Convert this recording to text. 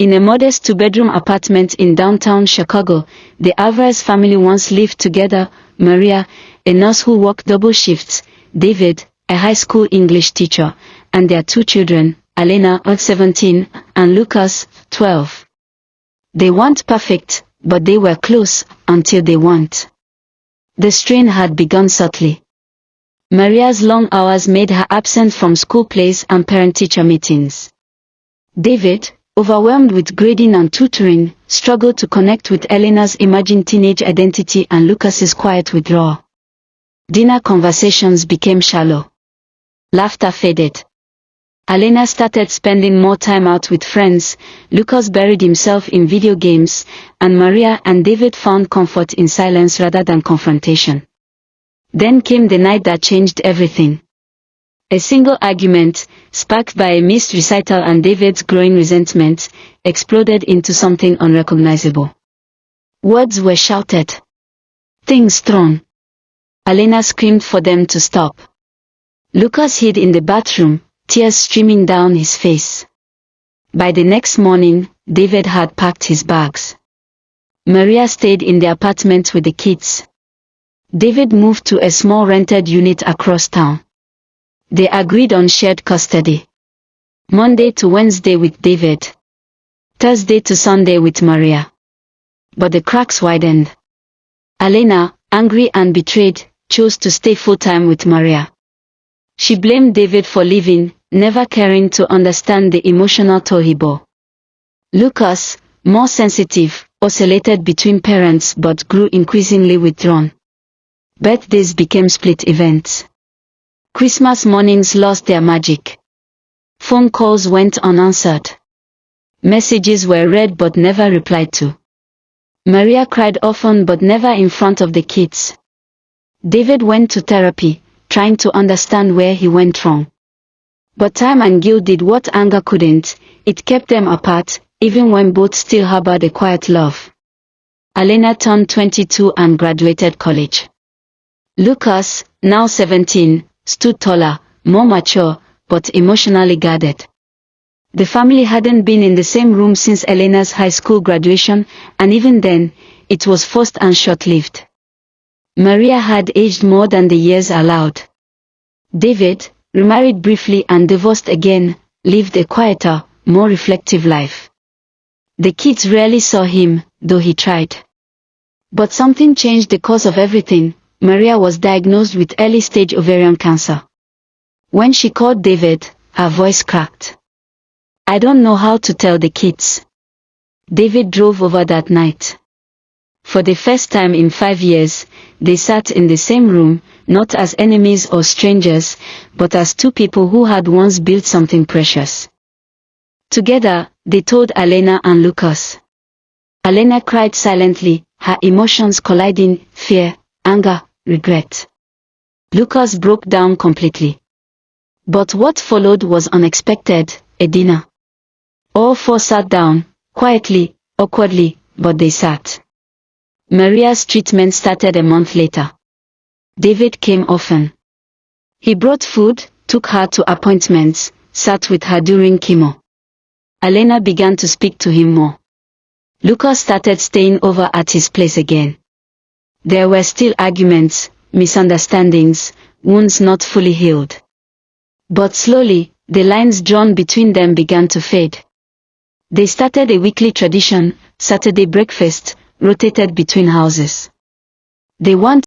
In a modest two-bedroom apartment in downtown Chicago, the Alvarez family once lived together: Maria, a nurse who worked double shifts, David, a high school English teacher, and their two children, Elena, 17, and Lucas, 12. They weren't perfect, but they were close, until they weren't. The strain had begun subtly. Maria's long hours made her absent from school plays and parent-teacher meetings. David, overwhelmed with grading and tutoring, struggled to connect with Elena's imagined teenage identity and Lucas's quiet withdrawal. Dinner conversations became shallow. Laughter faded. Elena started spending more time out with friends, Lucas buried himself in video games, and Maria and David found comfort in silence rather than confrontation. Then came the night that changed everything. A single argument, sparked by a missed recital and David's growing resentment, exploded into something unrecognizable. Words were shouted. Things thrown. Elena screamed for them to stop. Lucas hid in the bathroom, tears streaming down his face. By the next morning, David had packed his bags. Maria stayed in the apartment with the kids. David moved to a small rented unit across town. They agreed on shared custody. Monday to Wednesday with David. Thursday to Sunday with Maria. But the cracks widened. Elena, angry and betrayed, chose to stay full-time with Maria. She blamed David for leaving, never caring to understand the emotional toll he bore. Lucas, more sensitive, oscillated between parents but grew increasingly withdrawn. Birthdays became split events. Christmas mornings lost their magic. Phone calls went unanswered. Messages were read but never replied to. Maria cried often but never in front of the kids. David went to therapy, trying to understand where he went wrong. But time and guilt did what anger couldn't. It kept them apart, even when both still harbored a quiet love. Elena turned 22 and graduated college. Lucas, now 17, stood taller, more mature, but emotionally guarded. The family hadn't been in the same room since Elena's high school graduation, and even then, it was forced and short-lived. Maria had aged more than the years allowed. David, remarried briefly and divorced again, lived a quieter, more reflective life. The kids rarely saw him, though he tried. But something changed the course of everything. Maria was diagnosed with early-stage ovarian cancer. When she called David, her voice cracked. "I don't know how to tell the kids." David drove over that night. For the first time in 5 years, they sat in the same room, not as enemies or strangers, but as two people who had once built something precious. Together, they told Elena and Lucas. Elena cried silently, her emotions colliding: fear, anger, regret. Lucas broke down completely. But what followed was unexpected: a dinner. All four sat down, quietly, awkwardly, but they sat. Maria's treatment started a month later. David came often. He brought food, took her to appointments, sat with her during chemo. Elena began to speak to him more. Lucas started staying over at his place again. There were still arguments, misunderstandings, wounds not fully healed. But slowly, the lines drawn between them began to fade. They started a weekly tradition: Saturday breakfast, rotated between houses. They weren't